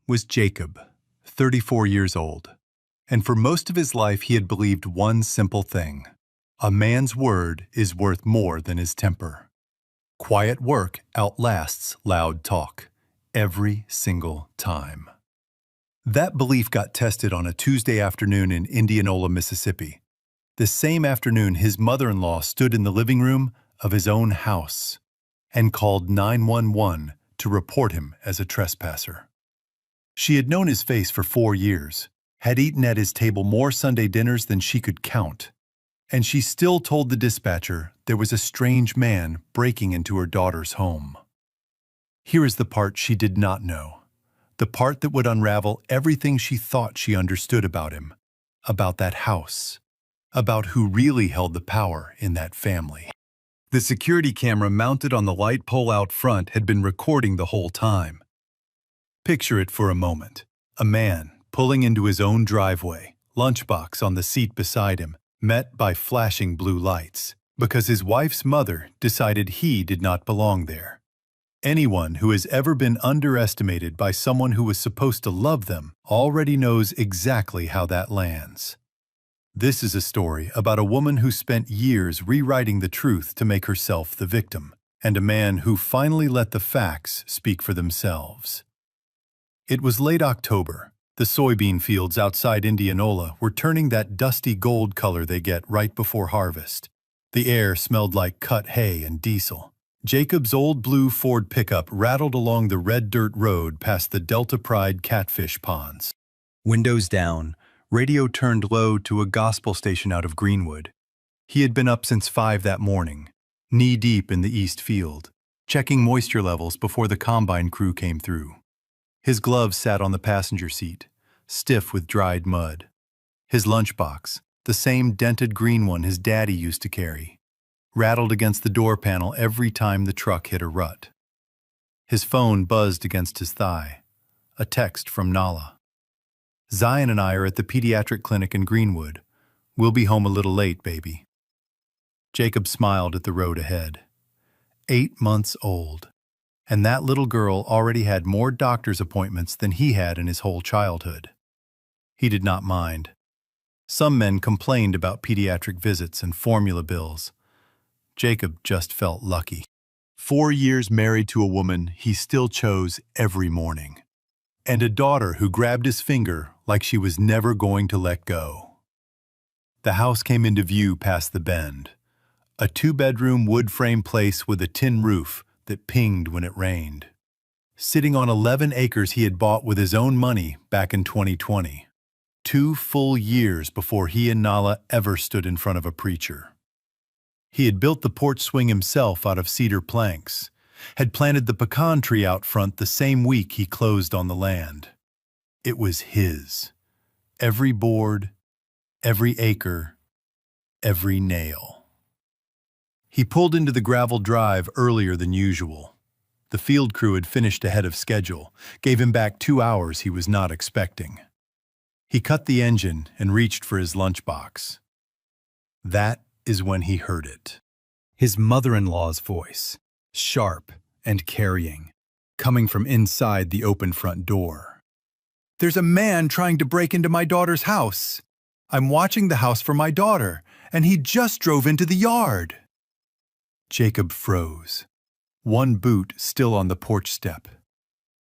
Was Jacob, 34 years old, and for most of his life he had believed one simple thing: a man's word is worth more than his temper. Quiet work outlasts loud talk, every single time. That belief got tested on a Tuesday afternoon in Indianola, Mississippi. The same afternoon his mother-in-law stood in the living room of his own house and called 911 to report him as a trespasser. She had known his face for 4 years, had eaten at his table more Sunday dinners than she could count, and she still told the dispatcher there was a strange man breaking into her daughter's home. Here is the part she did not know, the part that would unravel everything she thought she understood about him, about that house, about who really held the power in that family. The security camera mounted on the light pole out front had been recording the whole time. Picture it for a moment. A man pulling into his own driveway, lunchbox on the seat beside him, met by flashing blue lights, because his wife's mother decided he did not belong there. Anyone who has ever been underestimated by someone who was supposed to love them already knows exactly how that lands. This is a story about a woman who spent years rewriting the truth to make herself the victim, and a man who finally let the facts speak for themselves. It was late October. The soybean fields outside Indianola were turning that dusty gold color they get right before harvest. The air smelled like cut hay and diesel. Jacob's old blue Ford pickup rattled along the red dirt road past the Delta Pride catfish ponds. Windows down, radio turned low to a gospel station out of Greenwood. He had been up since 5 that morning, knee-deep in the east field, checking moisture levels before the combine crew came through. His gloves sat on the passenger seat, stiff with dried mud. His lunchbox, the same dented green one his daddy used to carry, rattled against the door panel every time the truck hit a rut. His phone buzzed against his thigh, a text from Nala. "Zion and I are at the pediatric clinic in Greenwood. We'll be home a little late, baby." Jacob smiled at the road ahead. 8 months old. And that little girl already had more doctor's appointments than he had in his whole childhood. He did not mind. Some men complained about pediatric visits and formula bills. Jacob just felt lucky. 4 years married to a woman he still chose every morning, and a daughter who grabbed his finger like she was never going to let go. The house came into view past the bend, a 2-bedroom wood-frame place with a tin roof that pinged when it rained. Sitting on 11 acres he had bought with his own money back in 2020, 2 full years before he and Nala ever stood in front of a preacher. He had built the porch swing himself out of cedar planks, had planted the pecan tree out front the same week he closed on the land. It was his. Every board, every acre, every nail. He pulled into the gravel drive earlier than usual. The field crew had finished ahead of schedule, gave him back 2 hours he was not expecting. He cut the engine and reached for his lunchbox. That is when he heard it. His mother-in-law's voice, sharp and carrying, coming from inside the open front door. "There's a man trying to break into my daughter's house. I'm watching the house for my daughter, and he just drove into the yard." Jacob froze, one boot still on the porch step.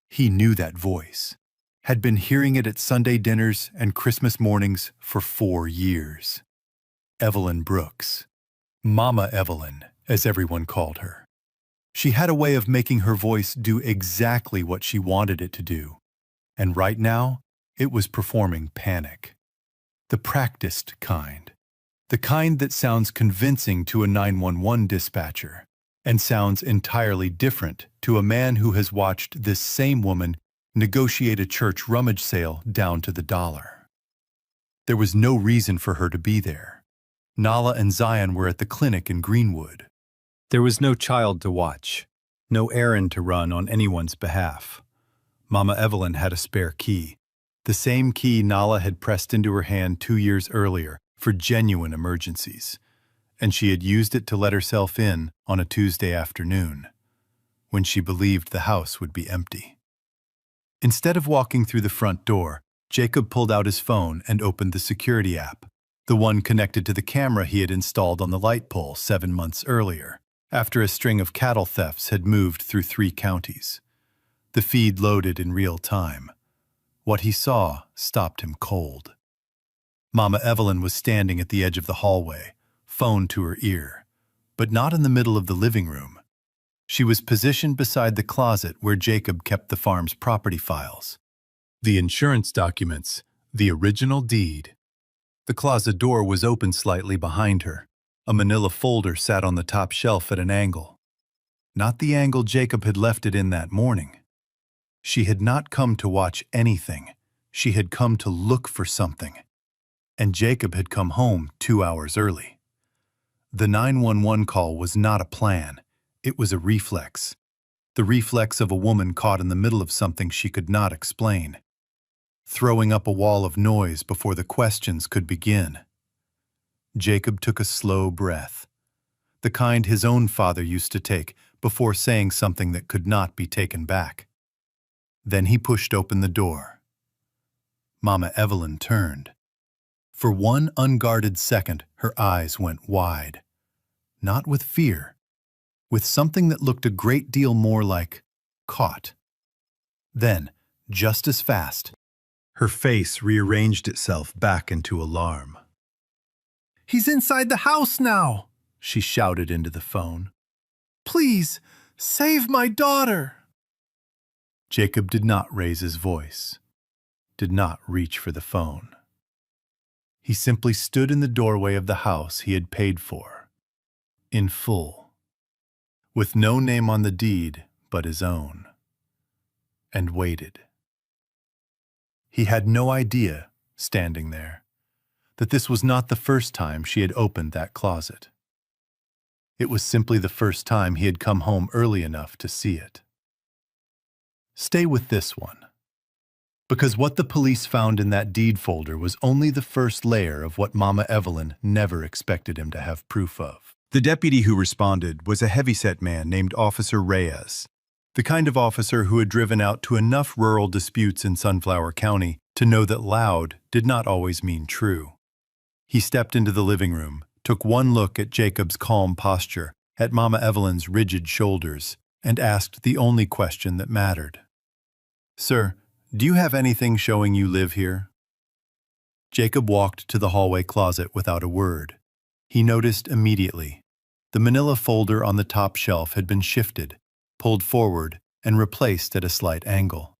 He knew that voice, had been hearing it at Sunday dinners and Christmas mornings for 4 years. Evelyn Brooks, Mama Evelyn, as everyone called her. She had a way of making her voice do exactly what she wanted it to do, and right now it was performing panic. The practiced kind. The kind that sounds convincing to a 911 dispatcher and sounds entirely different to a man who has watched this same woman negotiate a church rummage sale down to the dollar. There was no reason for her to be there. Nala and Zion were at the clinic in Greenwood. There was no child to watch, no errand to run on anyone's behalf. Mama Evelyn had a spare key, the same key Nala had pressed into her hand 2 years earlier for genuine emergencies, and she had used it to let herself in on a Tuesday afternoon, when she believed the house would be empty. Instead of walking through the front door, Jacob pulled out his phone and opened the security app, the one connected to the camera he had installed on the light pole 7 months earlier, after a string of cattle thefts had moved through 3 counties. The feed loaded in real time. What he saw stopped him cold. Mama Evelyn was standing at the edge of the hallway, phone to her ear, but not in the middle of the living room. She was positioned beside the closet where Jacob kept the farm's property files. The insurance documents, the original deed. The closet door was open slightly behind her. A manila folder sat on the top shelf at an angle. Not the angle Jacob had left it in that morning. She had not come to watch anything. She had come to look for something. And Jacob had come home 2 hours early. The 911 call was not a plan. It was a reflex. The reflex of a woman caught in the middle of something she could not explain, throwing up a wall of noise before the questions could begin. Jacob took a slow breath, the kind his own father used to take before saying something that could not be taken back. Then he pushed open the door. Mama Evelyn turned. For one unguarded second, her eyes went wide. Not with fear, with something that looked a great deal more like caught. Then, just as fast, her face rearranged itself back into alarm. "He's inside the house now," she shouted into the phone. "Please, save my daughter." Jacob did not raise his voice, did not reach for the phone. He simply stood in the doorway of the house he had paid for, in full, with no name on the deed but his own, and waited. He had no idea, standing there, that this was not the first time she had opened that closet. It was simply the first time he had come home early enough to see it. Stay with this one, because what the police found in that deed folder was only the first layer of what Mama Evelyn never expected him to have proof of. The deputy who responded was a heavyset man named Officer Reyes, the kind of officer who had driven out to enough rural disputes in Sunflower County to know that loud did not always mean true. He stepped into the living room, took one look at Jacob's calm posture, at Mama Evelyn's rigid shoulders, and asked the only question that mattered. "Sir, do you have anything showing you live here?" Jacob walked to the hallway closet without a word. He noticed immediately. The manila folder on the top shelf had been shifted, pulled forward, and replaced at a slight angle.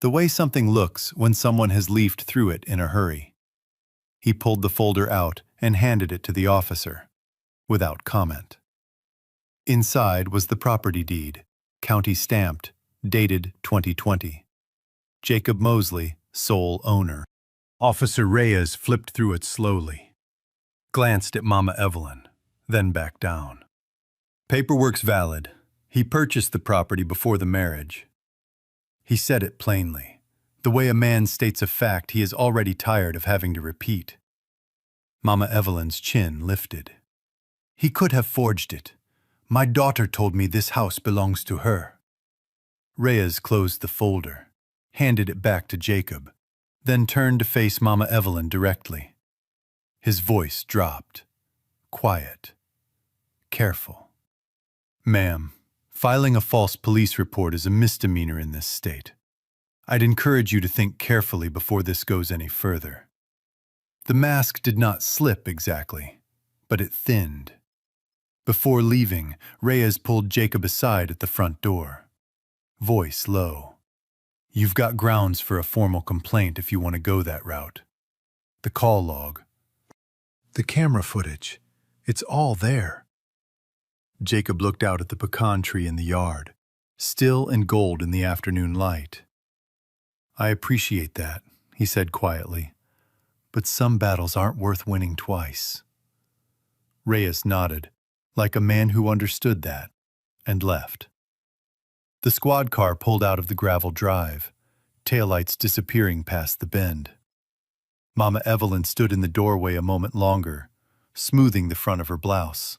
The way something looks when someone has leafed through it in a hurry. He pulled the folder out and handed it to the officer, without comment. Inside was the property deed, county stamped, dated 2020. Jacob Mosley, sole owner. Officer Reyes flipped through it slowly, glanced at Mama Evelyn, then back down. Paperwork's valid. He purchased the property before the marriage. He said it plainly, the way a man states a fact he is already tired of having to repeat. Mama Evelyn's chin lifted. He could have forged it. My daughter told me this house belongs to her. Reyes closed the folder, handed it back to Jacob, then turned to face Mama Evelyn directly. His voice dropped, quiet, careful. "Ma'am, filing a false police report is a misdemeanor in this state. I'd encourage you to think carefully before this goes any further." The mask did not slip exactly, but it thinned. Before leaving, Reyes pulled Jacob aside at the front door. Voice low. "You've got grounds for a formal complaint if you want to go that route. The call log. The camera footage. It's all there." Jacob looked out at the pecan tree in the yard, still and gold in the afternoon light. "I appreciate that," he said quietly, "but some battles aren't worth winning twice." Reyes nodded, like a man who understood that, and left. The squad car pulled out of the gravel drive, taillights disappearing past the bend. Mama Evelyn stood in the doorway a moment longer, smoothing the front of her blouse,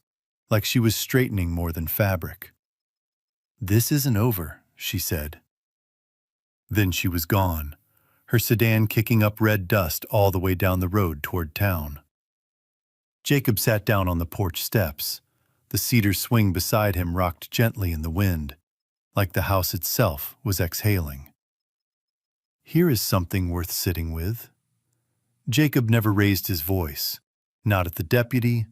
like she was straightening more than fabric. "This isn't over," she said. Then she was gone, her sedan kicking up red dust all the way down the road toward town. Jacob sat down on the porch steps. The cedar swing beside him rocked gently in the wind, like the house itself was exhaling. Here is something worth sitting with. Jacob never raised his voice, not at the deputy,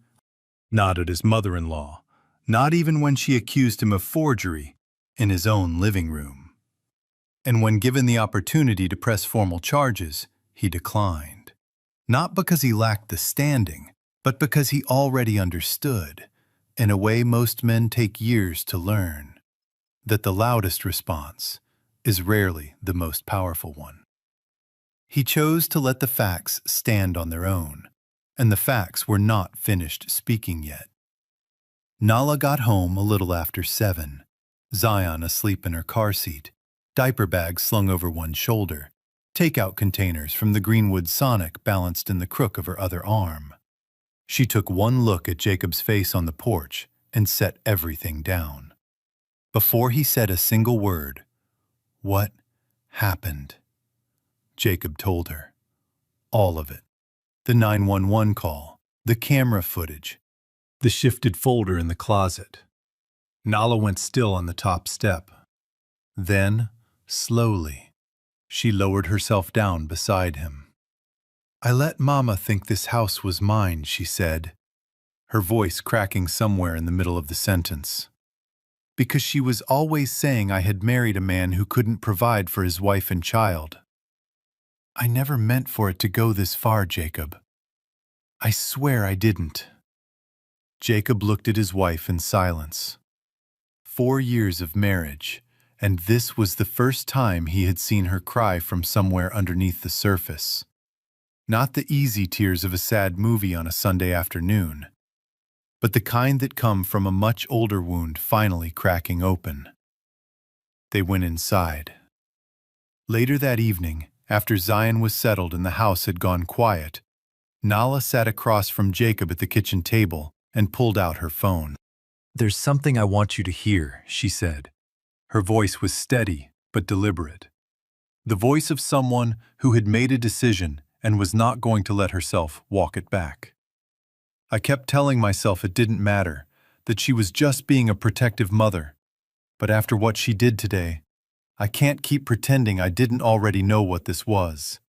not at his mother-in-law, not even when she accused him of forgery in his own living room. And when given the opportunity to press formal charges, he declined. Not because he lacked the standing, but because he already understood, in a way most men take years to learn, that the loudest response is rarely the most powerful one. He chose to let the facts stand on their own, and the facts were not finished speaking yet. Nala got home a little after 7, Zion asleep in her car seat, diaper bag slung over one shoulder, takeout containers from the Greenwood Sonic balanced in the crook of her other arm. She took one look at Jacob's face on the porch and set everything down. Before he said a single word, "What happened?" Jacob told her. All of it. The 911 call, the camera footage, the shifted folder in the closet. Nala went still on the top step. Then, slowly, she lowered herself down beside him. "I let Mama think this house was mine," she said, her voice cracking somewhere in the middle of the sentence. "Because she was always saying I had married a man who couldn't provide for his wife and child. I never meant for it to go this far, Jacob. I swear I didn't." Jacob looked at his wife in silence. 4 years of marriage, and this was the first time he had seen her cry from somewhere underneath the surface. Not the easy tears of a sad movie on a Sunday afternoon, but the kind that come from a much older wound finally cracking open. They went inside. Later that evening, after Zion was settled and the house had gone quiet, Nala sat across from Jacob at the kitchen table and pulled out her phone. "There's something I want you to hear," she said. Her voice was steady but deliberate. The voice of someone who had made a decision and was not going to let herself walk it back. "I kept telling myself it didn't matter, that she was just being a protective mother. But after what she did today, I can't keep pretending I didn't already know what this was."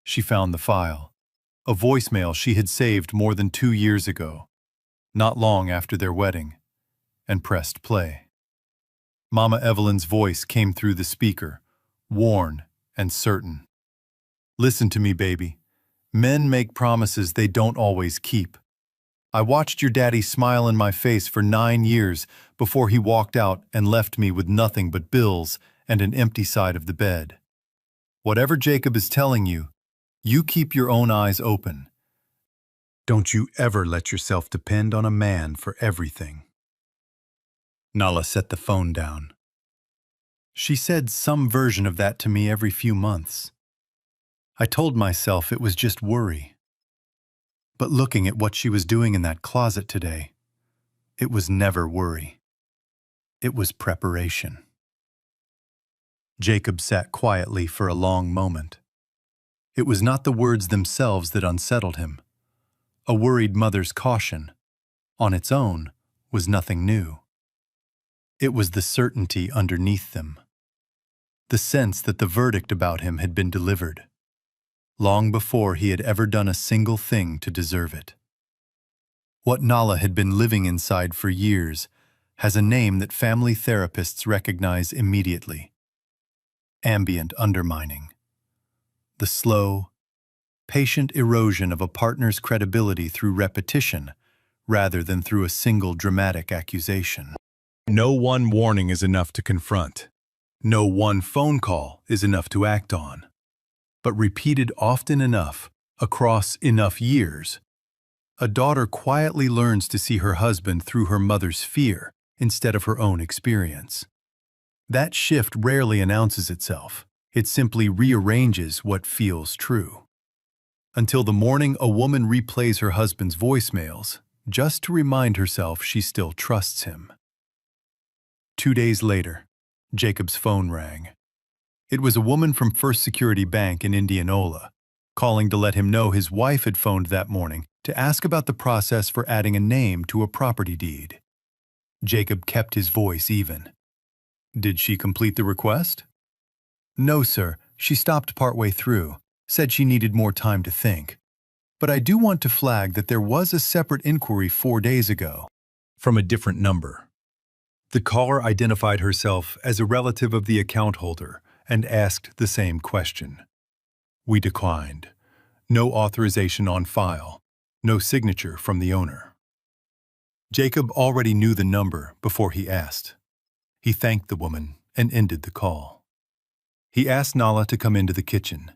She found the file, a voicemail she had saved more than 2 years ago, not long after their wedding, and pressed play. Mama Evelyn's voice came through the speaker, worn and certain. "Listen to me, baby. Men make promises they don't always keep. I watched your daddy smile in my face for 9 years before he walked out and left me with nothing but bills and an empty side of the bed. Whatever Jacob is telling you, you keep your own eyes open. Don't you ever let yourself depend on a man for everything." Nala set the phone down. "She said some version of that to me every few months. I told myself it was just worry. But looking at what she was doing in that closet today, it was never worry. It was preparation." Jacob sat quietly for a long moment. It was not the words themselves that unsettled him. A worried mother's caution, on its own, was nothing new. It was the certainty underneath them. The sense that the verdict about him had been delivered, long before he had ever done a single thing to deserve it. What Nala had been living inside for years has a name that family therapists recognize immediately: ambient undermining. The slow, patient erosion of a partner's credibility through repetition rather than through a single dramatic accusation. No one warning is enough to confront. No one phone call is enough to act on. But repeated often enough, across enough years, a daughter quietly learns to see her husband through her mother's fear instead of her own experience. That shift rarely announces itself. It simply rearranges what feels true. Until the morning a woman replays her husband's voicemails, just to remind herself she still trusts him. 2 days later, Jacob's phone rang. It was a woman from First Security Bank in Indianola, calling to let him know his wife had phoned that morning to ask about the process for adding a name to a property deed. Jacob kept his voice even. Did she complete the request? No, sir. She stopped partway through, said she needed more time to think. But I do want to flag that there was a separate inquiry 4 days ago, from a different number. The caller identified herself as a relative of the account holder and asked the same question. We declined. No authorization on file, no signature from the owner. Jacob already knew the number before he asked. He thanked the woman and ended the call. He asked Nala to come into the kitchen.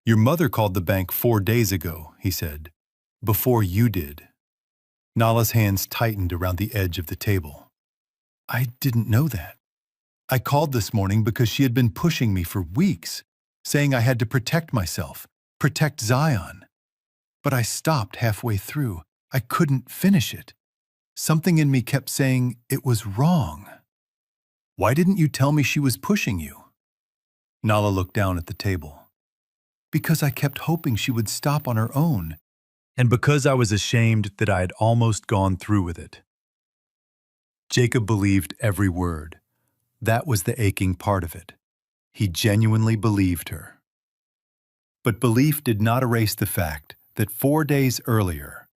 Your mother called the bank 4 days ago, he said, before you did. Nala's hands tightened around the edge of the table. I didn't know that. I called this morning because she had been pushing me for weeks, saying I had to protect myself, protect Zion. But I stopped halfway through. I couldn't finish it. Something in me kept saying it was wrong. Why didn't you tell me she was pushing you? Nala looked down at the table. Because I kept hoping she would stop on her own, and because I was ashamed that I had almost gone through with it. Jacob believed every word. That was the aching part of it. He genuinely believed her. But belief did not erase the fact that 4 days earlier,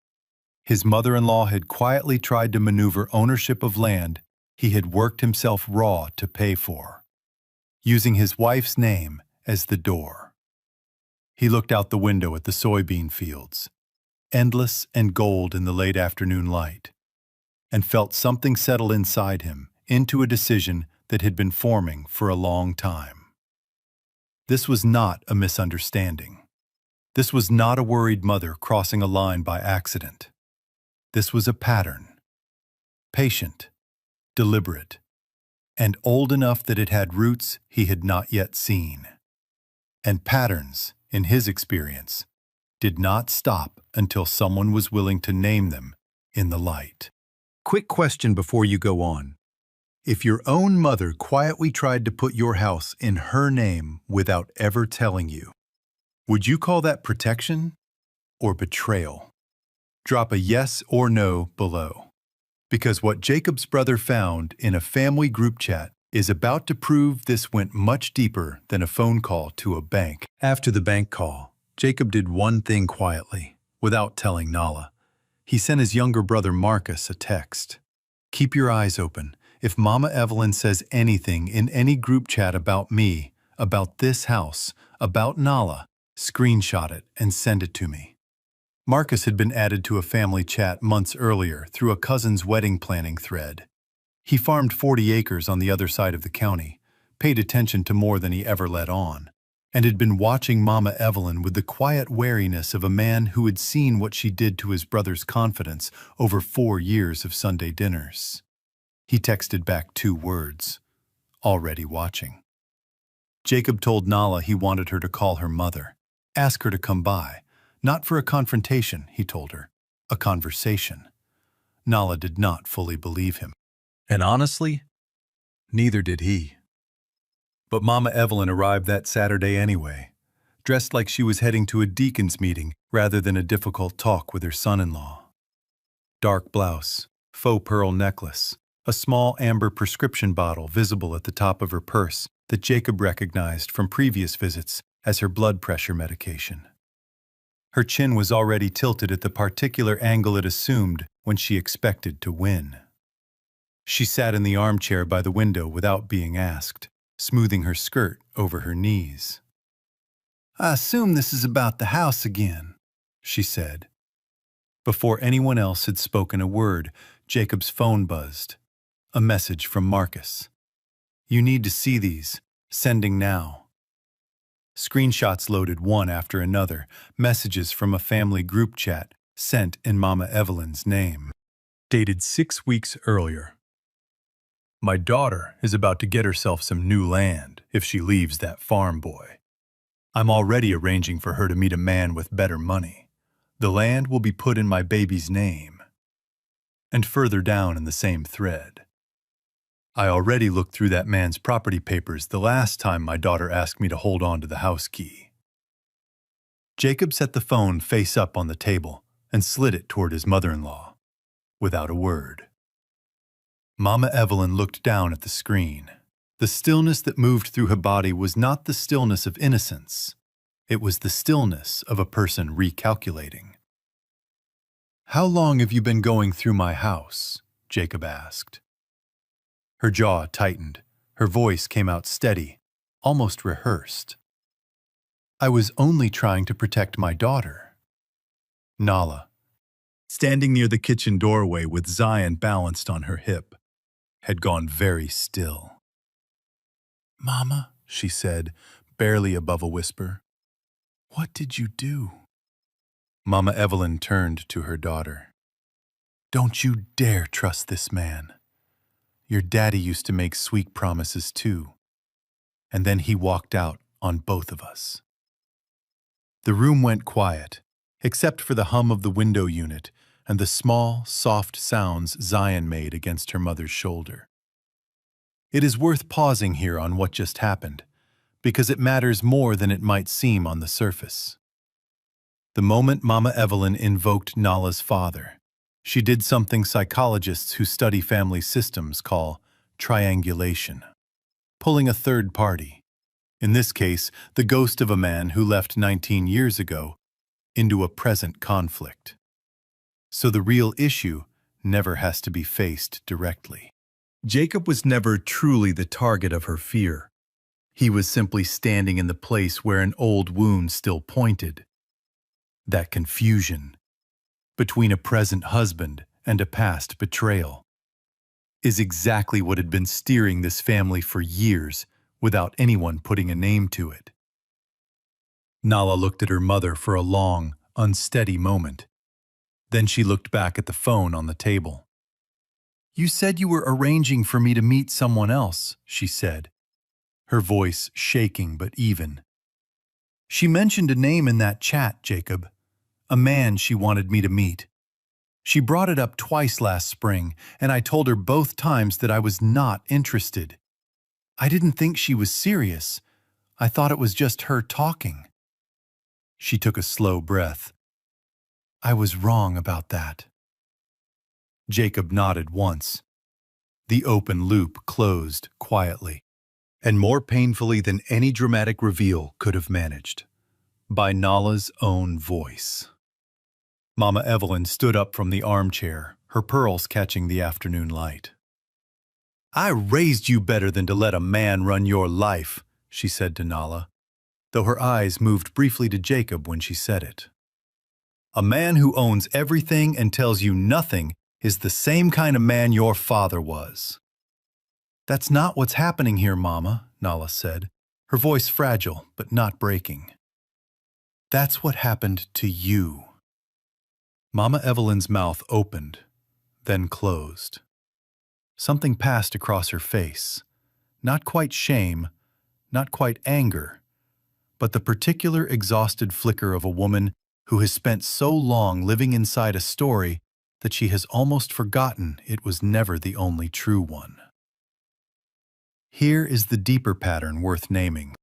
his mother-in-law had quietly tried to maneuver ownership of land he had worked himself raw to pay for, using his wife's name as the door. He looked out the window at the soybean fields, endless and gold in the late afternoon light, and felt something settle inside him into a decision that had been forming for a long time. This was not a misunderstanding. This was not a worried mother crossing a line by accident. This was a pattern. Patient, deliberate, and old enough that it had roots he had not yet seen. And patterns, in his experience, did not stop until someone was willing to name them in the light. Quick question before you go on. If your own mother quietly tried to put your house in her name without ever telling you, would you call that protection or betrayal? Drop a yes or no below. Because what Jacob's brother found in a family group chat is about to prove this went much deeper than a phone call to a bank. After the bank call, Jacob did one thing quietly, without telling Nala. He sent his younger brother Marcus a text. Keep your eyes open. If Mama Evelyn says anything in any group chat about me, about this house, about Nala, screenshot it and send it to me. Marcus had been added to a family chat months earlier through a cousin's wedding planning thread. He farmed 40 acres on the other side of the county, paid attention to more than he ever let on, and had been watching Mama Evelyn with the quiet wariness of a man who had seen what she did to his brother's confidence over 4 years of Sunday dinners. He texted back 2 words, already watching. Jacob told Nala he wanted her to call her mother, ask her to come by. Not for a confrontation, he told her, a conversation. Nala did not fully believe him. And honestly, neither did he. But Mama Evelyn arrived that Saturday anyway, dressed like she was heading to a deacon's meeting rather than a difficult talk with her son-in-law. Dark blouse, faux pearl necklace, a small amber prescription bottle visible at the top of her purse that Jacob recognized from previous visits as her blood pressure medication. Her chin was already tilted at the particular angle it assumed when she expected to win. She sat in the armchair by the window without being asked, smoothing her skirt over her knees. I assume this is about the house again, she said. Before anyone else had spoken a word, Jacob's phone buzzed. A message from Marcus. You need to see these. Sending now. Screenshots loaded one after another, messages from a family group chat sent in Mama Evelyn's name. Dated 6 weeks earlier. My daughter is about to get herself some new land if she leaves that farm boy. I'm already arranging for her to meet a man with better money. The land will be put in my baby's name. And further down in the same thread. I already looked through that man's property papers the last time my daughter asked me to hold on to the house key. Jacob set the phone face up on the table and slid it toward his mother-in-law, without a word. Mama Evelyn looked down at the screen. The stillness that moved through her body was not the stillness of innocence. It was the stillness of a person recalculating. "How long have you been going through my house?" Jacob asked. Her jaw tightened. Her voice came out steady, almost rehearsed. "I was only trying to protect my daughter." Nala, standing near the kitchen doorway with Zion balanced on her hip, had gone very still. "Mama," she said, barely above a whisper, "what did you do?" Mama Evelyn turned to her daughter. "Don't you dare trust this man. Your daddy used to make sweet promises too. And then he walked out on both of us." The room went quiet, except for the hum of the window unit and the small, soft sounds Zion made against her mother's shoulder. It is worth pausing here on what just happened, because it matters more than it might seem on the surface. The moment Mama Evelyn invoked Nala's father, she did something psychologists who study family systems call triangulation, pulling a third party, in this case the ghost of a man who left 19 years ago, into a present conflict. So the real issue never has to be faced directly. Jacob was never truly the target of her fear. He was simply standing in the place where an old wound still pointed. That confusion between a present husband and a past betrayal is exactly what had been steering this family for years without anyone putting a name to it. Nala looked at her mother for a long, unsteady moment. Then she looked back at the phone on the table. "You said you were arranging for me to meet someone else," she said, her voice shaking but even. "She mentioned a name in that chat, Jacob. A man she wanted me to meet. She brought it up twice last spring, and I told her both times that I was not interested. I didn't think she was serious. I thought it was just her talking." She took a slow breath. "I was wrong about that." Jacob nodded once. The open loop closed quietly, and more painfully than any dramatic reveal could have managed, by Nala's own voice. Mama Evelyn stood up from the armchair, her pearls catching the afternoon light. "I raised you better than to let a man run your life," she said to Nala, though her eyes moved briefly to Jacob when she said it. "A man who owns everything and tells you nothing is the same kind of man your father was." "That's not what's happening here, Mama," Nala said, her voice fragile but not breaking. "That's what happened to you." Mama Evelyn's mouth opened, then closed. Something passed across her face. Not quite shame, not quite anger, but the particular exhausted flicker of a woman who has spent so long living inside a story that she has almost forgotten it was never the only true one. Here is the deeper pattern worth naming,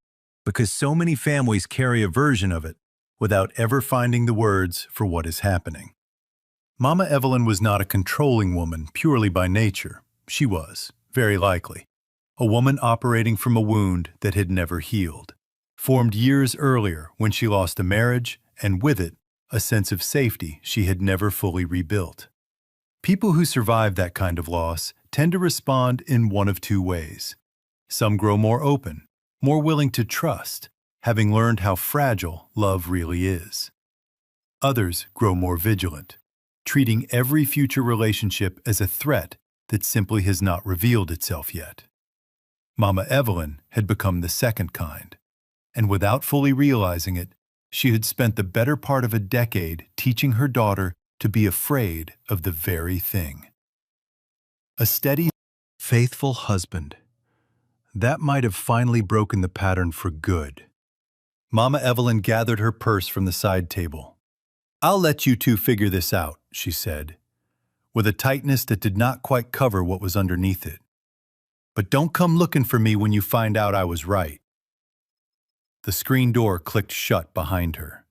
because so many families carry a version of it without ever finding the words for what is happening. Mama Evelyn was not a controlling woman purely by nature. She was, very likely, a woman operating from a wound that had never healed, formed years earlier when she lost a marriage and with it, a sense of safety she had never fully rebuilt. People who survive that kind of loss tend to respond in one of two ways. Some grow more open, more willing to trust, having learned how fragile love really is. Others grow more vigilant, treating every future relationship as a threat that simply has not revealed itself yet. Mama Evelyn had become the second kind, and without fully realizing it, she had spent the better part of a decade teaching her daughter to be afraid of the very thing. A steady, faithful husband. That might have finally broken the pattern for good. Mama Evelyn gathered her purse from the side table. "I'll let you two figure this out," she said, with a tightness that did not quite cover what was underneath it. But don't come looking for me when you find out I was right. The screen door clicked shut behind her,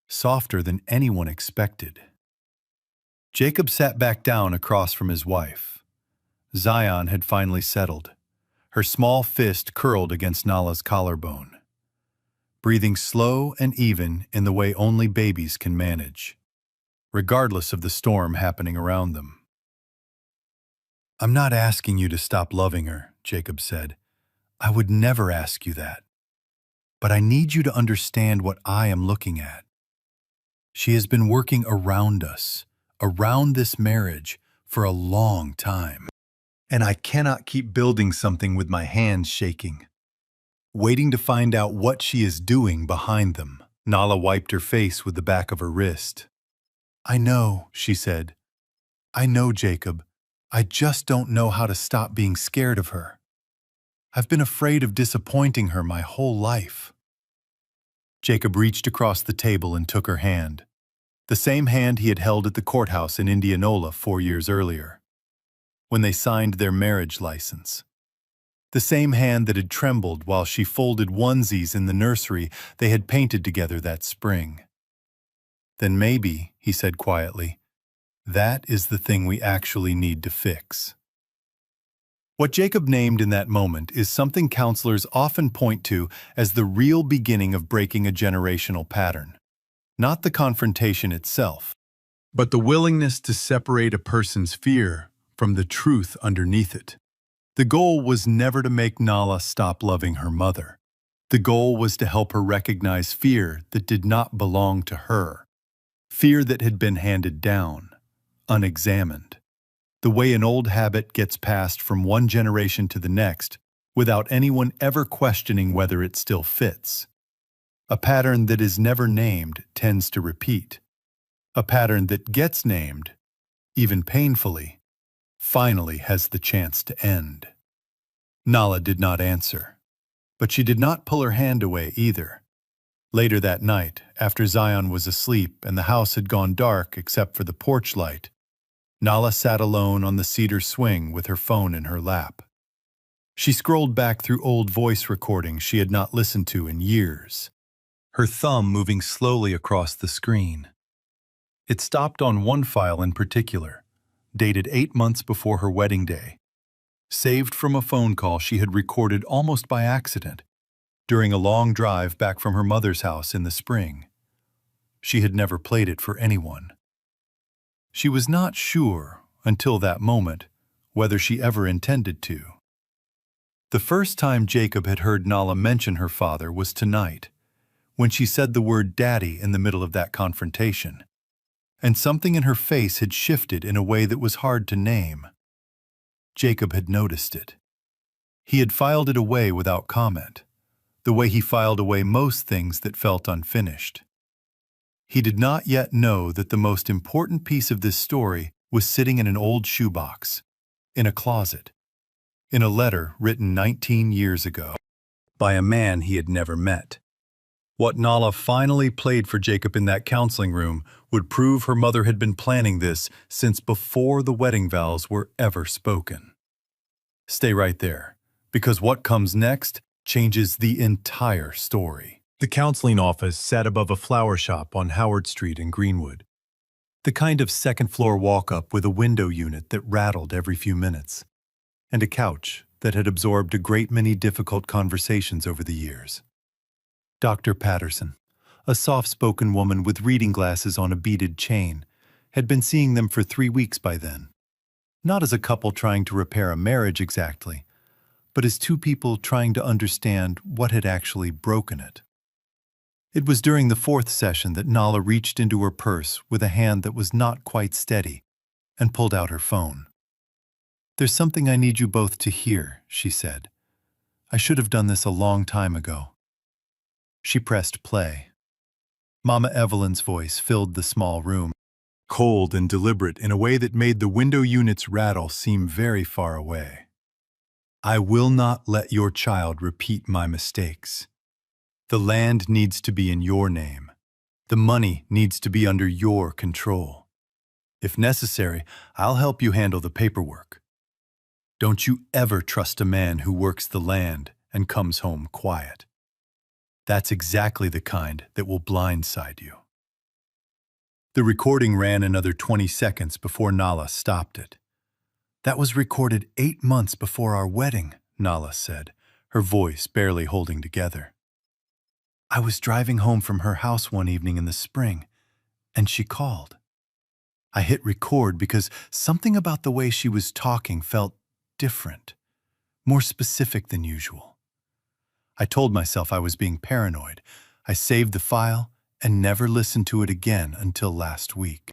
softer than anyone expected. Jacob sat back down across from his wife. Zion had finally settled, her small fist curled against Nala's collarbone, breathing slow and even in the way only babies can manage, regardless of the storm happening around them. "I'm not asking you to stop loving her," Jacob said. "I would never ask you that. But I need you to understand what I am looking at. She has been working around us, around this marriage, for a long time. And I cannot keep building something with my hands shaking, waiting to find out what she is doing behind them." Nala wiped her face with the back of her wrist. "I know," she said. "I know, Jacob. I just don't know how to stop being scared of her. I've been afraid of disappointing her my whole life." Jacob reached across the table and took her hand, the same hand he had held at the courthouse in Indianola 4 years earlier, when they signed their marriage license. The same hand that had trembled while she folded onesies in the nursery they had painted together that spring. "Then maybe," he said quietly, "that is the thing we actually need to fix." What Jacob named in that moment is something counselors often point to as the real beginning of breaking a generational pattern. Not the confrontation itself, but the willingness to separate a person's fear from the truth underneath it. The goal was never to make Nala stop loving her mother. The goal was to help her recognize fear that did not belong to her, fear that had been handed down, unexamined. The way an old habit gets passed from one generation to the next without anyone ever questioning whether it still fits. A pattern that is never named tends to repeat. A pattern that gets named, even painfully, finally has the chance to end. Nala did not answer, but she did not pull her hand away either. Later that night, after Zion was asleep and the house had gone dark except for the porch light, Nala sat alone on the cedar swing with her phone in her lap. She scrolled back through old voice recordings she had not listened to in years, her thumb moving slowly across the screen. It stopped on one file in particular, dated 8 months before her wedding day, saved from a phone call she had recorded almost by accident during a long drive back from her mother's house in the spring. She had never played it for anyone. She was not sure, until that moment, whether she ever intended to. The first time Jacob had heard Nala mention her father was tonight, when she said the word "daddy" in the middle of that confrontation, and something in her face had shifted in a way that was hard to name. Jacob had noticed it. He had filed it away without comment, the way he filed away most things that felt unfinished. He did not yet know that the most important piece of this story was sitting in an old shoebox, in a closet, in a letter written 19 years ago by a man he had never met. What Nala finally played for Jacob in that counseling room would prove her mother had been planning this since before the wedding vows were ever spoken. Stay right there, because what comes next changes the entire story. The counseling office sat above a flower shop on Howard Street in Greenwood. The kind of second-floor walk-up with a window unit that rattled every few minutes, and a couch that had absorbed a great many difficult conversations over the years. Dr. Patterson, a soft-spoken woman with reading glasses on a beaded chain, had been seeing them for 3 weeks by then. Not as a couple trying to repair a marriage exactly, but as two people trying to understand what had actually broken it. It was during the 4th session that Nala reached into her purse with a hand that was not quite steady and pulled out her phone. "There's something I need you both to hear," she said. "I should have done this a long time ago." She pressed play. Mama Evelyn's voice filled the small room, cold and deliberate in a way that made the window unit's rattle seem very far away. "I will not let your child repeat my mistakes. The land needs to be in your name. The money needs to be under your control. If necessary, I'll help you handle the paperwork. Don't you ever trust a man who works the land and comes home quiet. That's exactly the kind that will blindside you. The recording ran another 20 seconds before Nala stopped it. That was recorded 8 months before our wedding, Nala said, her voice barely holding together. I was driving home from her house one evening in the spring, and she called. I hit record because something about the way she was talking felt different, more specific than usual. I told myself I was being paranoid. I saved the file and never listened to it again until last week.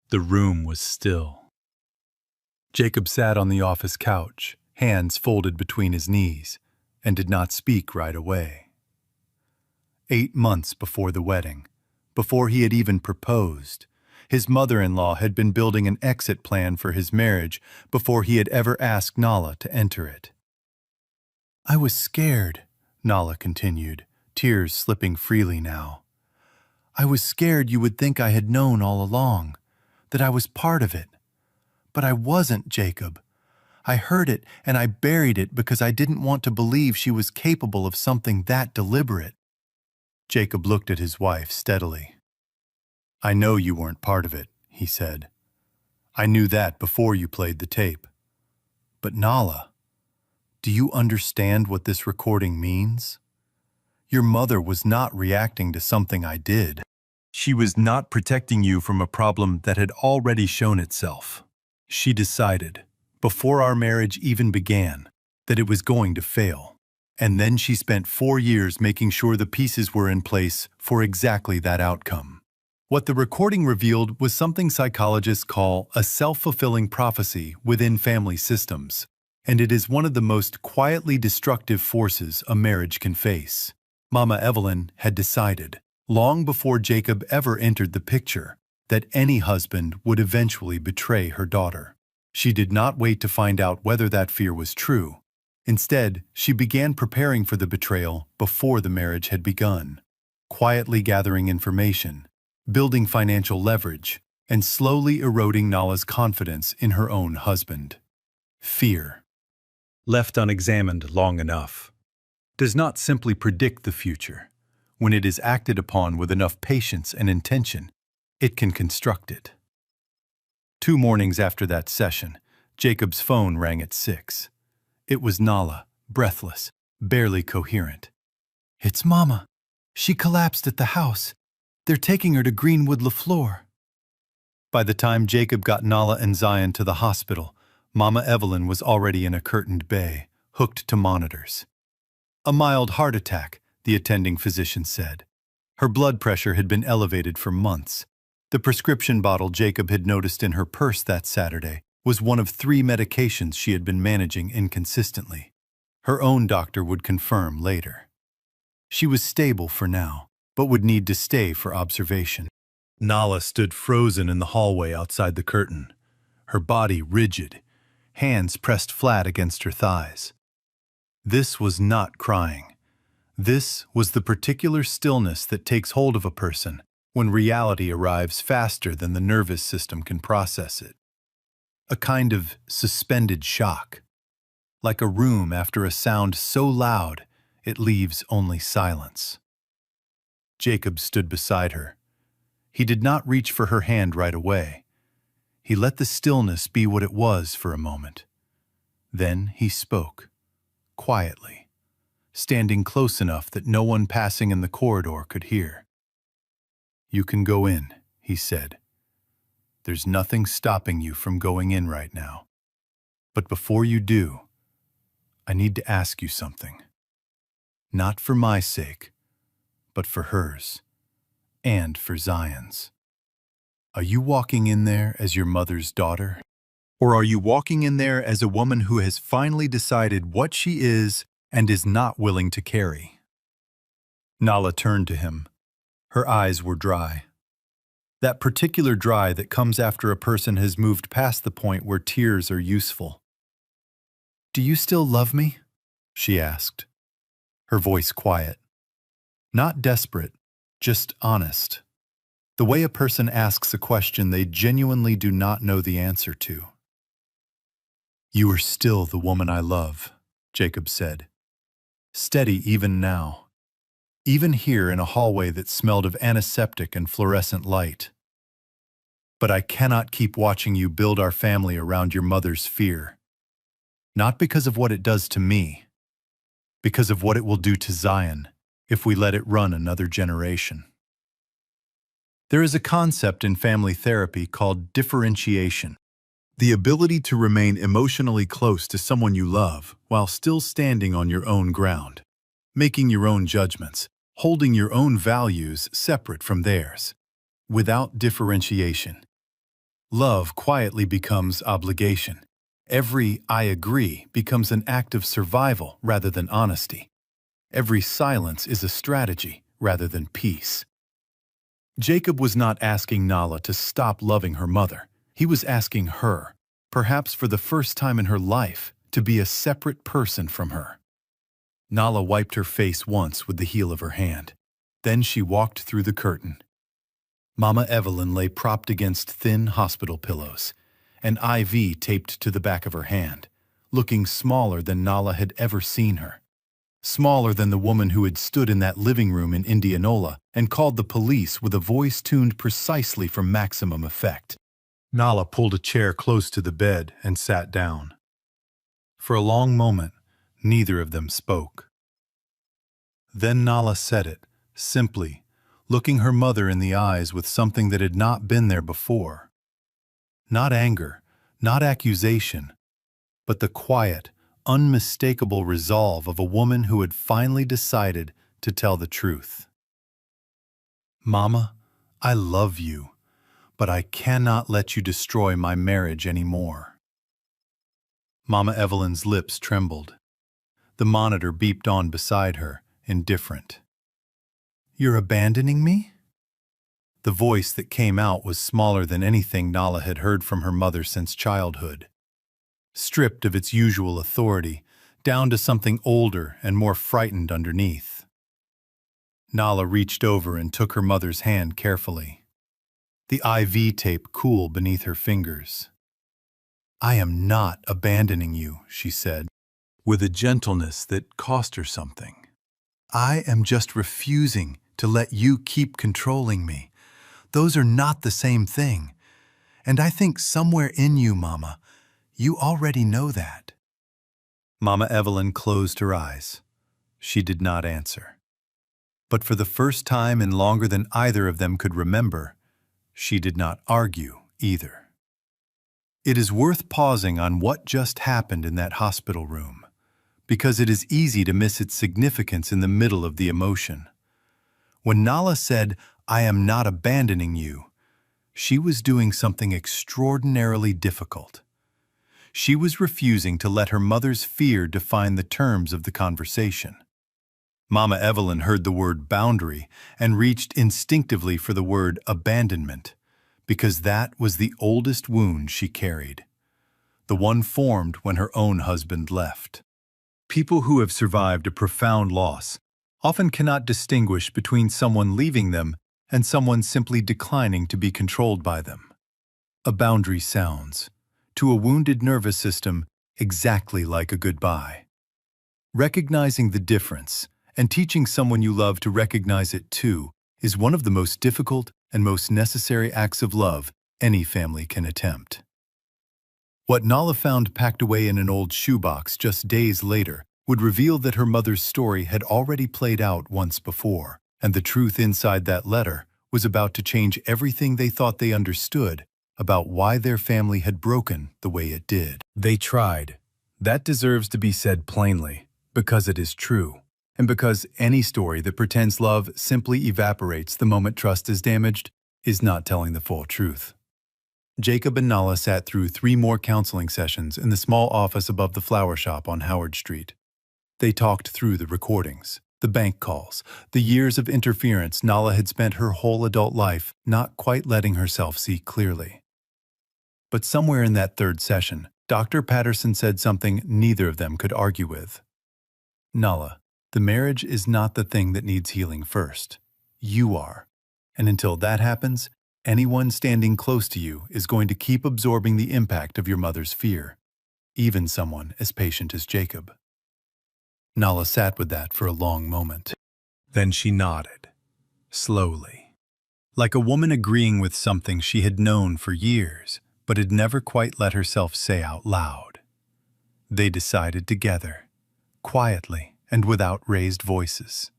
The room was still. Jacob sat on the office couch, hands folded between his knees, and did not speak right away. 8 months before the wedding, before he had even proposed, his mother-in-law had been building an exit plan for his marriage before he had ever asked Nala to enter it. I was scared, Nala continued, tears slipping freely now. I was scared you would think I had known all along, that I was part of it. But I wasn't, Jacob. I heard it and I buried it because I didn't want to believe she was capable of something that deliberate. Jacob looked at his wife steadily. I know you weren't part of it, he said. I knew that before you played the tape. But Nala, do you understand what this recording means? Your mother was not reacting to something I did. She was not protecting you from a problem that had already shown itself. She decided, before our marriage even began, that it was going to fail. And then she spent 4 years making sure the pieces were in place for exactly that outcome. What the recording revealed was something psychologists call a self-fulfilling prophecy within family systems, and it is one of the most quietly destructive forces a marriage can face. Mama Evelyn had decided, long before Jacob ever entered the picture, that any husband would eventually betray her daughter. She did not wait to find out whether that fear was true. Instead, she began preparing for the betrayal before the marriage had begun, quietly gathering information, building financial leverage, and slowly eroding Nala's confidence in her own husband. Fear, left unexamined long enough, does not simply predict the future. When it is acted upon with enough patience and intention, it can construct it. 2 mornings after that session, Jacob's phone rang at 6. It was Nala, breathless, barely coherent. It's Mama. She collapsed at the house. They're taking her to Greenwood LaFleur. By the time Jacob got Nala and Zion to the hospital, Mama Evelyn was already in a curtained bay, hooked to monitors. A mild heart attack, the attending physician said. Her blood pressure had been elevated for months. The prescription bottle Jacob had noticed in her purse that Saturday was one of 3 medications she had been managing inconsistently. Her own doctor would confirm later. She was stable for now, but would need to stay for observation. Nala stood frozen in the hallway outside the curtain, her body rigid, hands pressed flat against her thighs. This was not crying. This was the particular stillness that takes hold of a person when reality arrives faster than the nervous system can process it. A kind of suspended shock, like a room after a sound so loud it leaves only silence. Jacob stood beside her. He did not reach for her hand right away. He let the stillness be what it was for a moment. Then he spoke, quietly, standing close enough that no one passing in the corridor could hear. You can go in, he said. There's nothing stopping you from going in right now. But before you do, I need to ask you something. Not for my sake, but for hers, and for Zion's. Are you walking in there as your mother's daughter? Or are you walking in there as a woman who has finally decided what she is and is not willing to carry? Nala turned to him. Her eyes were dry. That particular dry that comes after a person has moved past the point where tears are useful. Do you still love me? She asked, her voice quiet. Not desperate, just honest. The way a person asks a question they genuinely do not know the answer to. "You are still the woman I love," Jacob said. "Steady even now. Even here in a hallway that smelled of antiseptic and fluorescent light. But I cannot keep watching you build our family around your mother's fear. Not because of what it does to me, because of what it will do to Zion if we let it run another generation." There is a concept in family therapy called differentiation. The ability to remain emotionally close to someone you love while still standing on your own ground, making your own judgments, holding your own values separate from theirs. Without differentiation, love quietly becomes obligation. Every "I agree" becomes an act of survival rather than honesty. Every silence is a strategy rather than peace. Jacob was not asking Nala to stop loving her mother. He was asking her, perhaps for the first time in her life, to be a separate person from her. Nala wiped her face once with the heel of her hand. Then she walked through the curtain. Mama Evelyn lay propped against thin hospital pillows, an IV taped to the back of her hand, looking smaller than Nala had ever seen her. Smaller than the woman who had stood in that living room in Indianola and called the police with a voice tuned precisely for maximum effect. Nala pulled a chair close to the bed and sat down. For a long moment, neither of them spoke. Then Nala said it, simply, looking her mother in the eyes with something that had not been there before. Not anger, not accusation, but the quiet, unmistakable resolve of a woman who had finally decided to tell the truth. "Mama, I love you, but I cannot let you destroy my marriage anymore." Mama Evelyn's lips trembled. The monitor beeped on beside her, indifferent. "You're abandoning me?" The voice that came out was smaller than anything Nala had heard from her mother since childhood. Stripped of its usual authority, down to something older and more frightened underneath. Nala reached over and took her mother's hand carefully, the IV tape cool beneath her fingers. "I am not abandoning you," she said, with a gentleness that cost her something. "I am just refusing to let you keep controlling me. Those are not the same thing. And I think somewhere in you, Mama, you already know that." Mama Evelyn closed her eyes. She did not answer. But for the first time in longer than either of them could remember, she did not argue either. It is worth pausing on what just happened in that hospital room, because it is easy to miss its significance in the middle of the emotion. When Nala said, "I am not abandoning you," she was doing something extraordinarily difficult. She was refusing to let her mother's fear define the terms of the conversation. Mama Evelyn heard the word boundary and reached instinctively for the word abandonment, because that was the oldest wound she carried, the one formed when her own husband left. People who have survived a profound loss often cannot distinguish between someone leaving them and someone simply declining to be controlled by them. A boundary sounds, to a wounded nervous system, exactly like a goodbye. Recognizing the difference and teaching someone you love to recognize it too is one of the most difficult and most necessary acts of love any family can attempt. What Nala found packed away in an old shoebox just days later would reveal that her mother's story had already played out once before, and the truth inside that letter was about to change everything they thought they understood about why their family had broken the way it did. They tried. That deserves to be said plainly, because it is true, and because any story that pretends love simply evaporates the moment trust is damaged is not telling the full truth. Jacob and Nala sat through 3 more counseling sessions in the small office above the flower shop on Howard Street. They talked through the recordings, the bank calls, the years of interference Nala had spent her whole adult life not quite letting herself see clearly. But somewhere in that 3rd session, Dr. Patterson said something neither of them could argue with. "Nala, the marriage is not the thing that needs healing first. You are. And until that happens, anyone standing close to you is going to keep absorbing the impact of your mother's fear. even someone as patient as Jacob. Nala sat with that for a long moment. Then she nodded, slowly, like a woman agreeing with something she had known for years, but had never quite let herself say out loud. They decided together, quietly and without raised voices,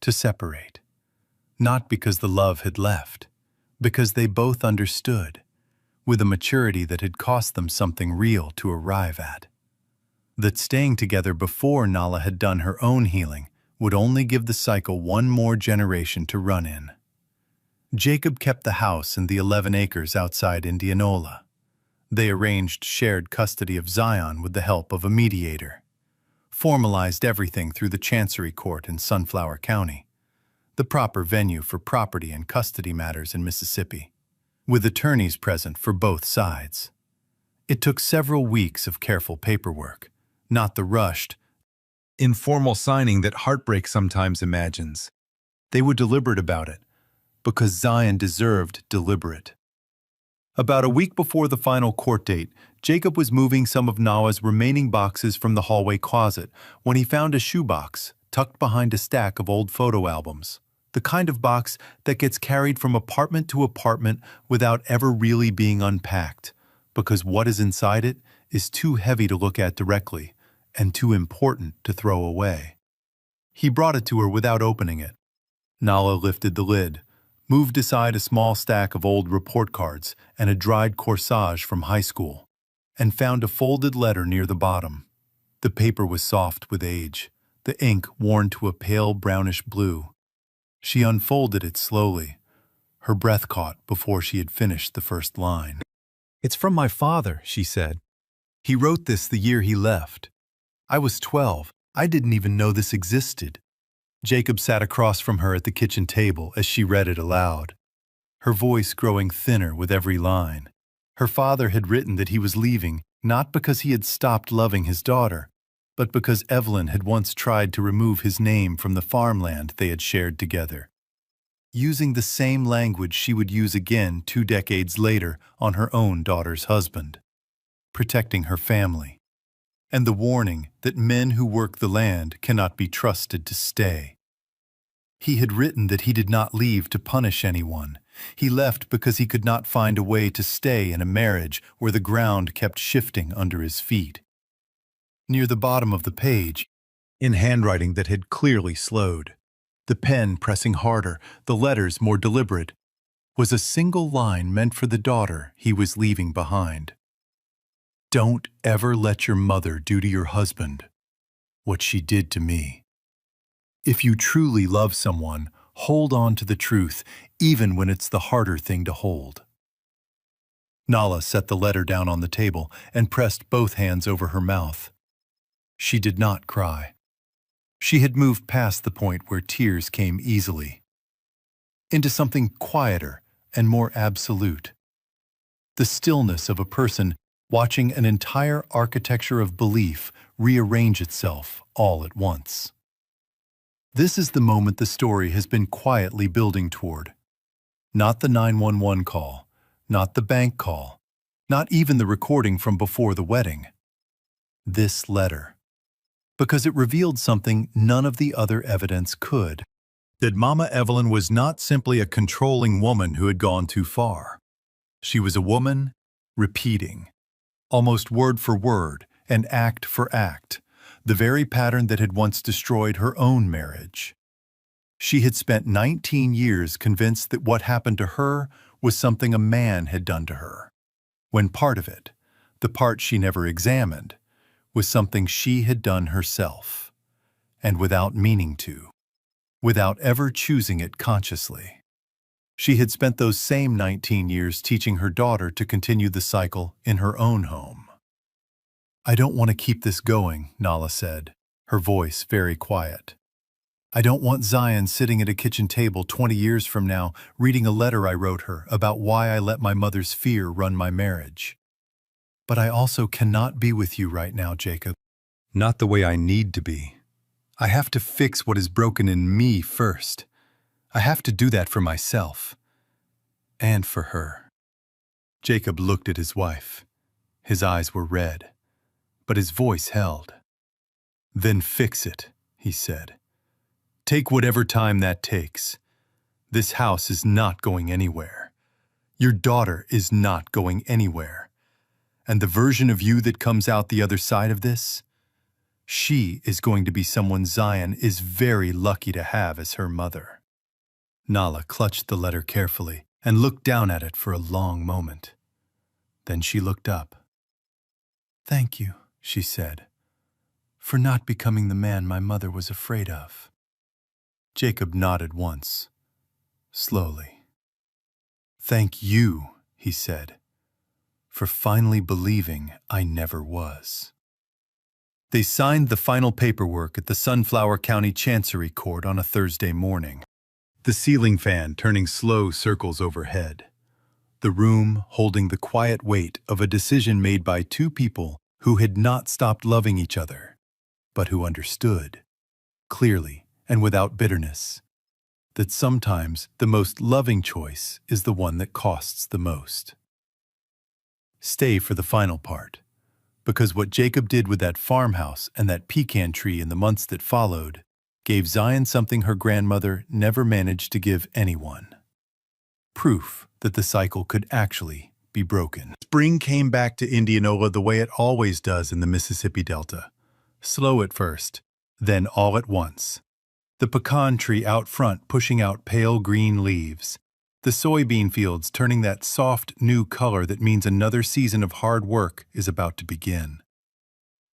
to separate. Not because the love had left, because they both understood, with a maturity that had cost them something real to arrive at, that staying together before Nala had done her own healing would only give the cycle one more generation to run in. Jacob kept the house and the 11 acres outside Indianola. They arranged shared custody of Zion with the help of a mediator, formalized everything through the Chancery Court in Sunflower County, the proper venue for property and custody matters in Mississippi, with attorneys present for both sides. It took several weeks of careful paperwork, not the rushed, informal signing that heartbreak sometimes imagines. They were deliberate about it, because Zion deserved deliberate. About a week before the final court date, Jacob was moving some of Nala's remaining boxes from the hallway closet when he found a shoebox tucked behind a stack of old photo albums, the kind of box that gets carried from apartment to apartment without ever really being unpacked, because what is inside it is too heavy to look at directly and too important to throw away. He brought it to her without opening it. Nala lifted the lid, moved aside a small stack of old report cards and a dried corsage from high school, and found a folded letter near the bottom. The paper was soft with age, the ink worn to a pale brownish blue. She unfolded it slowly, her breath caught before she had finished the first line. "It's from my father," she said. "He wrote this the year he left. I was 12. I didn't even know this existed." Jacob sat across from her at the kitchen table as she read it aloud, her voice growing thinner with every line. Her father had written that he was leaving not because he had stopped loving his daughter, but because Evelyn had once tried to remove his name from the farmland they had shared together, using the same language she would use again 2 decades later on her own daughter's husband, protecting her family, and the warning that men who work the land cannot be trusted to stay. He had written that he did not leave to punish anyone. He left because he could not find a way to stay in a marriage where the ground kept shifting under his feet. Near the bottom of the page, in handwriting that had clearly slowed, the pen pressing harder, the letters more deliberate, was a single line meant for the daughter he was leaving behind. "Don't ever let your mother do to your husband what she did to me. If you truly love someone, hold on to the truth, even when it's the harder thing to hold." Nala set the letter down on the table and pressed both hands over her mouth. She did not cry. She had moved past the point where tears came easily, into something quieter and more absolute. The stillness of a person watching an entire architecture of belief rearrange itself all at once. This is the moment the story has been quietly building toward. Not the 911 call, not the bank call, not even the recording from before the wedding. This letter. Because it revealed something none of the other evidence could. That Mama Evelyn was not simply a controlling woman who had gone too far. She was a woman repeating, almost word for word and act for act, the very pattern that had once destroyed her own marriage. She had spent 19 years convinced that what happened to her was something a man had done to her, when part of it, the part she never examined, was something she had done herself, and without meaning to, without ever choosing it consciously. She had spent those same 19 years teaching her daughter to continue the cycle in her own home. "I don't want to keep this going," Nala said, her voice very quiet. "I don't want Zion sitting at a kitchen table 20 years from now reading a letter I wrote her about why I let my mother's fear run my marriage. But I also cannot be with you right now, Jacob. Not the way I need to be. I have to fix what is broken in me first. I have to do that for myself. And for her." Jacob looked at his wife. His eyes were red. but his voice held. "Then fix it," he said. "Take whatever time that takes. This house is not going anywhere. Your daughter is not going anywhere. And the version of you that comes out the other side of this, she is going to be someone Zion is very lucky to have as her mother." Nala clutched the letter carefully and looked down at it for a long moment. Then she looked up. "Thank you," she said, "for not becoming the man my mother was afraid of." Jacob nodded once, slowly. "Thank you," he said, "for finally believing I never was." They signed the final paperwork at the Sunflower County Chancery Court on a Thursday morning, the ceiling fan turning slow circles overhead, the room holding the quiet weight of a decision made by two people who had not stopped loving each other, but who understood, clearly and without bitterness, that sometimes the most loving choice is the one that costs the most. Stay for the final part, because what Jacob did with that farmhouse and that pecan tree in the months that followed gave Zion something her grandmother never managed to give anyone. Proof that the cycle could actually be broken. Spring came back to Indianola the way it always does in the Mississippi Delta. Slow at first, then all at once. The pecan tree out front pushing out pale green leaves. The soybean fields turning that soft, new color that means another season of hard work is about to begin.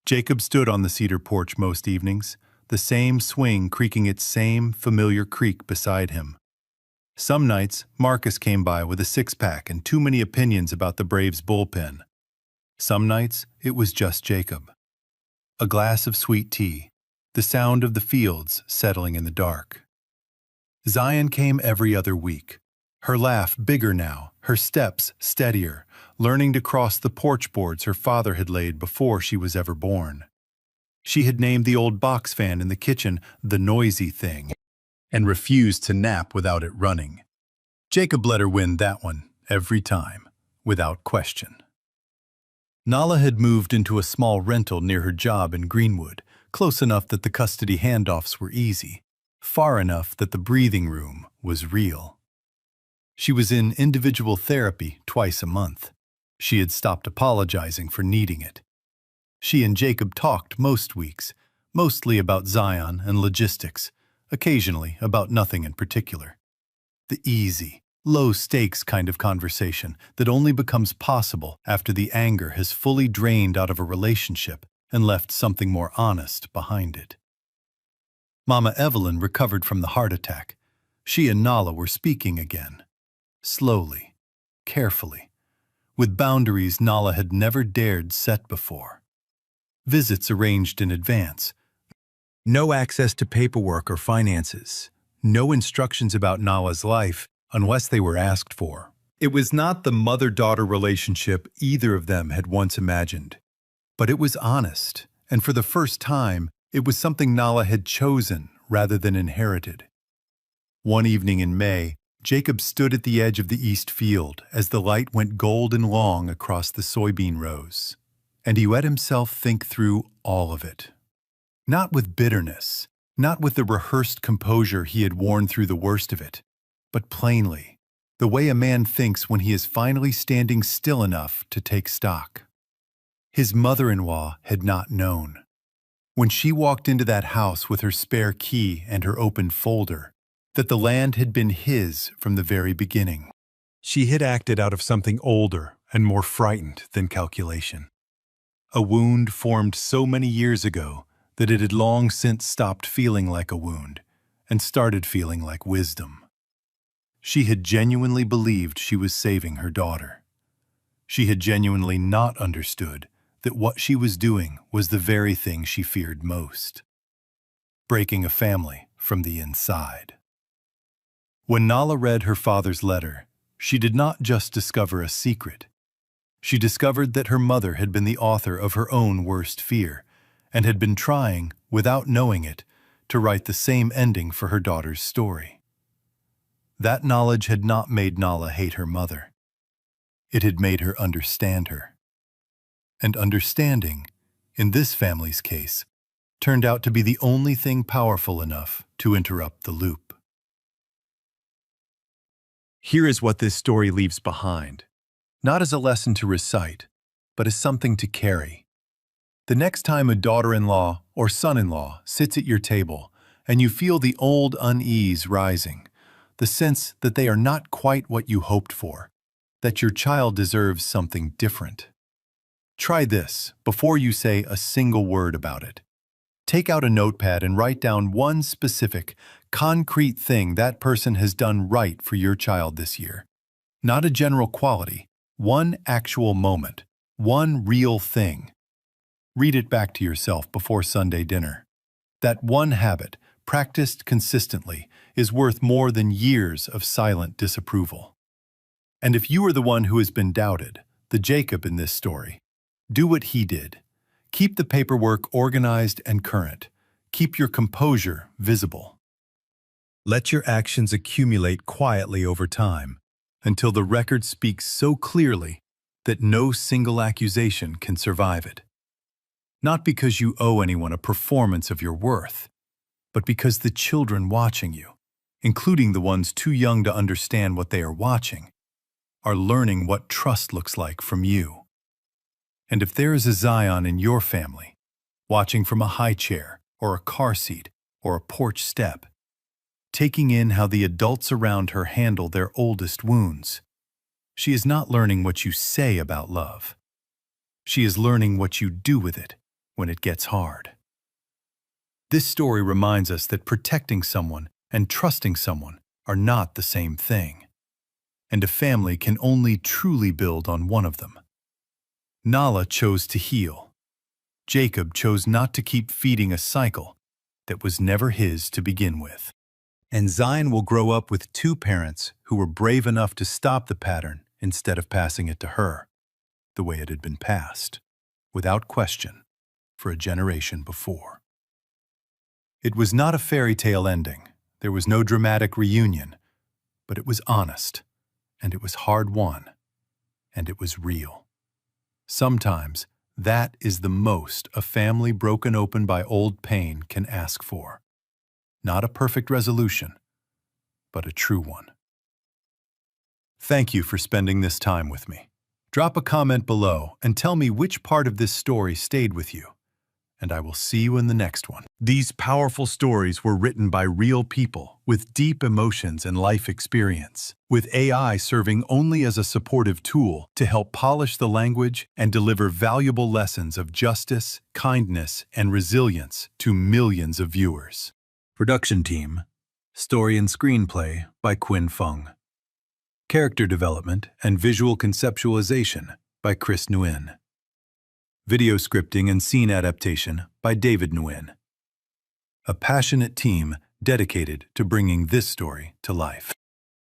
Jacob stood on the cedar porch most evenings, the same swing creaking its same familiar creak beside him. Some nights, Marcus came by with a six-pack and too many opinions about the Braves' bullpen. Some nights, it was just Jacob. A glass of sweet tea, the sound of the fields settling in the dark. Zion came every other week, her laugh bigger now, her steps steadier, learning to cross the porch boards her father had laid before she was ever born. She had named the old box fan in the kitchen the noisy thing, and refused to nap without it running. Jacob let her win that one every time, without question. Nala had moved into a small rental near her job in Greenwood, close enough that the custody handoffs were easy, far enough that the breathing room was real. She was in individual therapy twice a month. She had stopped apologizing for needing it. She and Jacob talked most weeks, mostly about Zion and logistics, occasionally about nothing in particular. The easy, low-stakes kind of conversation that only becomes possible after the anger has fully drained out of a relationship and left something more honest behind it. Mama Evelyn recovered from the heart attack. She and Nala were speaking again. Slowly, carefully, with boundaries Nala had never dared set before. Visits arranged in advance. No access to paperwork or finances. No instructions about Nala's life unless they were asked for. It was not the mother-daughter relationship either of them had once imagined. But it was honest, and for the first time, it was something Nala had chosen rather than inherited. One evening in May, Jacob stood at the edge of the east field as the light went golden long across the soybean rows, and he let himself think through all of it. Not with bitterness, not with the rehearsed composure he had worn through the worst of it, but plainly, the way a man thinks when he is finally standing still enough to take stock. His mother-in-law had not known. When she walked into that house with her spare key and her open folder, that the land had been his from the very beginning. She had acted out of something older and more frightened than calculation. A wound formed so many years ago that it had long since stopped feeling like a wound and started feeling like wisdom. She had genuinely believed she was saving her daughter. She had genuinely not understood that what she was doing was the very thing she feared most: breaking a family from the inside. When Nala read her father's letter, she did not just discover a secret. She discovered that her mother had been the author of her own worst fear and had been trying, without knowing it, to write the same ending for her daughter's story. That knowledge had not made Nala hate her mother. It had made her understand her. And understanding in this family's case, turned out to be the only thing powerful enough to interrupt the loop. Here is what this story leaves behind, not as a lesson to recite, but as something to carry. The next time a daughter-in-law or son-in-law sits at your table and you feel the old unease rising, the sense that they are not quite what you hoped for, that your child deserves something different. Try this before you say a single word about it. Take out a notepad and write down one specific, concrete thing that person has done right for your child this year. Not a general quality, one actual moment, one real thing. Read it back to yourself before Sunday dinner. That one habit, practiced consistently, is worth more than years of silent disapproval. And if you are the one who has been doubted, the Jacob in this story, do what he did. Keep the paperwork organized and current. Keep your composure visible. Let your actions accumulate quietly over time until the record speaks so clearly that no single accusation can survive it. Not because you owe anyone a performance of your worth, but because the children watching you, including the ones too young to understand what they are watching, are learning what trust looks like from you. And if there is a Zion in your family, watching from a high chair or a car seat or a porch step, taking in how the adults around her handle their oldest wounds, she is not learning what you say about love. She is learning what you do with it when it gets hard. This story reminds us that protecting someone and trusting someone are not the same thing, and a family can only truly build on one of them. Nala chose to heal. Jacob chose not to keep feeding a cycle that was never his to begin with. And Zion will grow up with two parents who were brave enough to stop the pattern instead of passing it to her, the way it had been passed, without question, for a generation before. It was not a fairy tale ending. There was no dramatic reunion, but it was honest, and it was hard-won, and it was real. Sometimes, that is the most a family broken open by old pain can ask for. Not a perfect resolution, but a true one. Thank you for spending this time with me. Drop a comment below and tell me which part of this story stayed with you, and I will see you in the next one. These powerful stories were written by real people with deep emotions and life experience, with AI serving only as a supportive tool to help polish the language and deliver valuable lessons of justice, kindness, and resilience to millions of viewers. Production team, story and screenplay by Quinn Fung. Character development and visual conceptualization by Chris Nguyen. Video scripting and scene adaptation by David Nguyen. A passionate team dedicated to bringing this story to life.